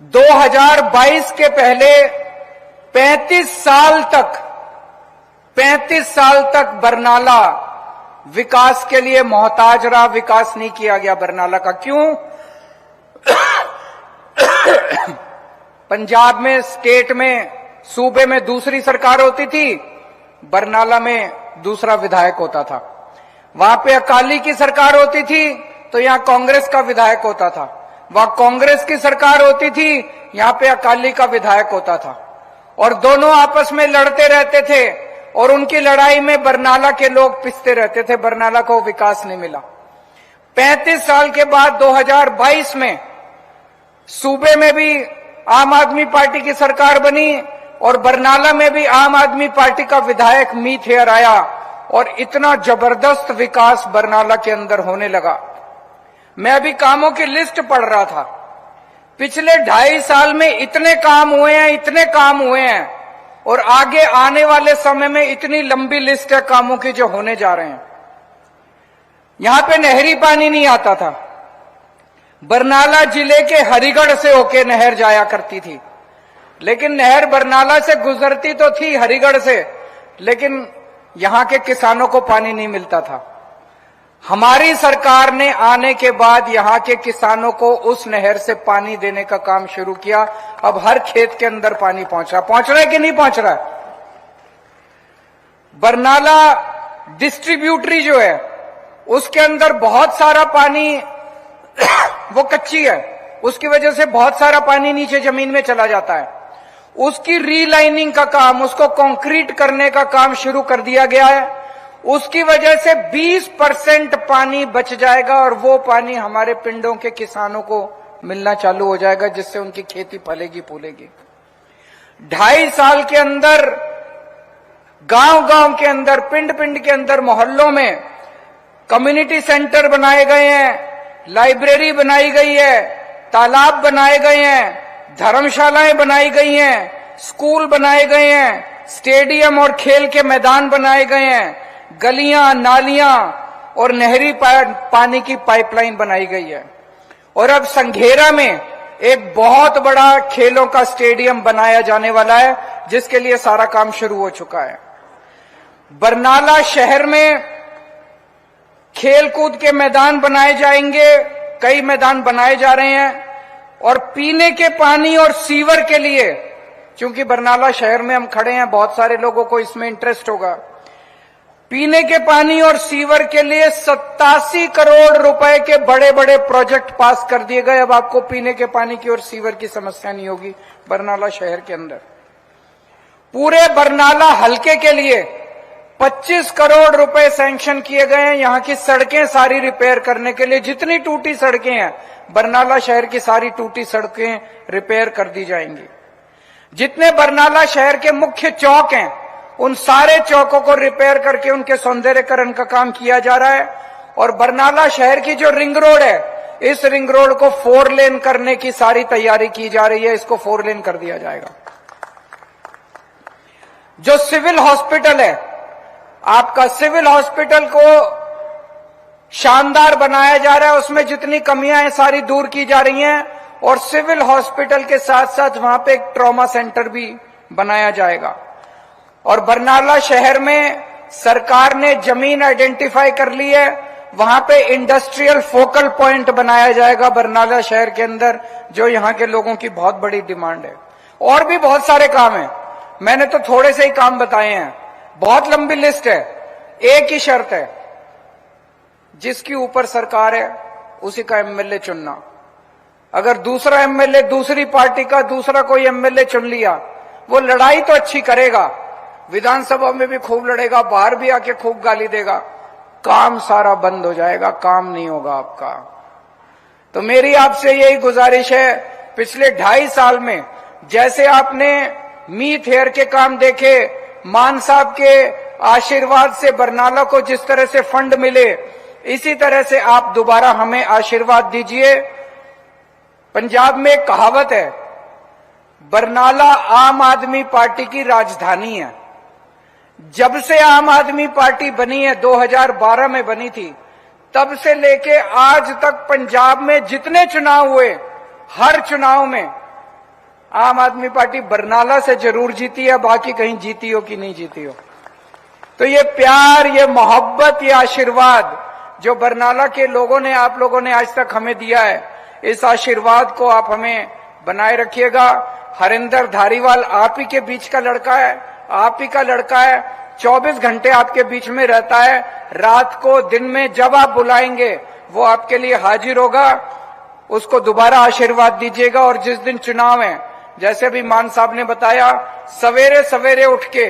2022 के पहले 35 साल तक बरनाला विकास के लिए मोहताज रहा, विकास नहीं किया गया बरनाला का। क्यों? पंजाब में, स्टेट में, सूबे में दूसरी सरकार होती थी, बरनाला में दूसरा विधायक होता था। वहां पे अकाली की सरकार होती थी तो यहां कांग्रेस का विधायक होता था, वहां कांग्रेस की सरकार होती थी, यहां पे अकाली का विधायक होता था, और दोनों आपस में लड़ते रहते थे और उनकी लड़ाई में बरनाला के लोग पिसते रहते थे। बरनाला को विकास नहीं मिला। 35 साल के बाद 2022 में सूबे में भी आम आदमी पार्टी की सरकार बनी और बरनाला में भी आम आदमी पार्टी का विधायक मीत हेयर आया और इतना जबरदस्त विकास बरनाला के अंदर होने लगा। मैं अभी कामों की लिस्ट पढ़ रहा था। पिछले 2.5 साल में इतने काम हुए हैं और आगे आने वाले समय में इतनी लंबी लिस्ट है कामों की जो होने जा रहे हैं। यहां पे नहरी पानी नहीं आता था। बरनाला जिले के हरिगढ़ से होके नहर जाया करती थी, लेकिन नहर बरनाला से गुजरती तो थी हरिगढ़ से, लेकिन यहां के किसानों को पानी नहीं मिलता था। हमारी सरकार ने आने के बाद यहां के किसानों को उस नहर से पानी देने का काम शुरू किया। अब हर खेत के अंदर पानी पहुंच रहा है कि नहीं पहुंच रहा है? बरनाला डिस्ट्रीब्यूटरी जो है उसके अंदर बहुत सारा पानी वो कच्ची है, उसकी वजह से बहुत सारा पानी नीचे जमीन में चला जाता है। उसकी रीलाइनिंग का काम, उसको कंक्रीट करने का काम शुरू कर दिया गया है। उसकी वजह से 20% पानी बच जाएगा और वो पानी हमारे पिंडों के किसानों को मिलना चालू हो जाएगा, जिससे उनकी खेती फलेगी फूलेगी। 2.5 साल के अंदर गांव-गांव के अंदर, पिंड-पिंड के अंदर, मोहल्लों में कम्युनिटी सेंटर बनाए गए हैं, लाइब्रेरी बनाई गई है, तालाब बनाए गए हैं, धर्मशालाएं बनाई गई हैं, स्कूल बनाए गए हैं, स्टेडियम और खेल के मैदान बनाए गए हैं, गलियां, नालियां और नहरी पानी की पाइपलाइन बनाई गई है। और अब संघेरा में एक बहुत बड़ा खेलों का स्टेडियम बनाया जाने वाला है, जिसके लिए सारा काम शुरू हो चुका है। बरनाला शहर में खेल कूद के मैदान बनाए जाएंगे, कई मैदान बनाए जा रहे हैं। और पीने के पानी और सीवर के लिए, क्योंकि बरनाला शहर में हम खड़े हैं, बहुत सारे लोगों को इसमें इंटरेस्ट होगा, पीने के पानी और सीवर के लिए 87 करोड़ रुपए के बड़े बड़े प्रोजेक्ट पास कर दिए गए। अब आपको पीने के पानी की और सीवर की समस्या नहीं होगी बरनाला शहर के अंदर। पूरे बरनाला हलके के लिए 25 करोड़ रुपए सैंक्शन किए गए हैं यहां की सड़कें सारी रिपेयर करने के लिए। जितनी टूटी सड़कें हैं बरनाला शहर की, सारी टूटी सड़कें रिपेयर कर दी जाएंगी। जितने बरनाला शहर के मुख्य चौक हैं उन सारे चौकों को रिपेयर करके उनके सौंदर्यकरण का काम किया जा रहा है। और बरनाला शहर की जो रिंग रोड है, इस रिंग रोड को 4 लेन करने की सारी तैयारी की जा रही है। इसको 4 लेन कर दिया जाएगा। जो सिविल हॉस्पिटल है, आपका सिविल हॉस्पिटल को शानदार बनाया जा रहा है, उसमें जितनी कमियां हैं सारी दूर की जा रही हैं। और सिविल हॉस्पिटल के साथ साथ वहां पे एक ट्रॉमा सेंटर भी बनाया जाएगा। और बरनाला शहर में सरकार ने जमीन आइडेंटिफाई कर ली है, वहां पे इंडस्ट्रियल फोकल पॉइंट बनाया जाएगा बरनाला शहर के अंदर, जो यहां के लोगों की बहुत बड़ी डिमांड है। और भी बहुत सारे काम हैं, मैंने तो थोड़े से ही काम बताए हैं, बहुत लंबी लिस्ट है। एक ही शर्त है, जिसकी ऊपर सरकार है उसी का एमएलए चुनना। अगर दूसरा एमएलए, दूसरी पार्टी का दूसरा कोई एमएलए चुन लिया, वो लड़ाई तो अच्छी करेगा, विधानसभा में भी खूब लड़ेगा, बाहर भी आके खूब गाली देगा, काम सारा बंद हो जाएगा, काम नहीं होगा आपका। तो मेरी आपसे यही गुजारिश है, पिछले 2.5 साल में जैसे आपने मीत हेयर के काम देखे, मान साहब के आशीर्वाद से बरनाला को जिस तरह से फंड मिले, इसी तरह से आप दोबारा हमें आशीर्वाद दीजिए। पंजाब में एक कहावत है, बरनाला आम आदमी पार्टी की राजधानी है। जब से आम आदमी पार्टी बनी है, 2012 में बनी थी, तब से लेके आज तक पंजाब में जितने चुनाव हुए, हर चुनाव में आम आदमी पार्टी बरनाला से जरूर जीती है, बाकी कहीं जीती हो कि नहीं जीती हो। तो ये प्यार, ये मोहब्बत, ये आशीर्वाद जो बरनाला के लोगों ने, आप लोगों ने आज तक हमें दिया है, इस आशीर्वाद को आप हमें बनाए रखिएगा। हरिंदर धारीवाल आप ही के बीच का लड़का है, आप ही का लड़का है, 24 घंटे आपके बीच में रहता है। रात को, दिन में जब आप बुलाएंगे वो आपके लिए हाजिर होगा। उसको दोबारा आशीर्वाद दीजिएगा। और जिस दिन चुनाव है, जैसे भी मान साहब ने बताया, सवेरे सवेरे उठ के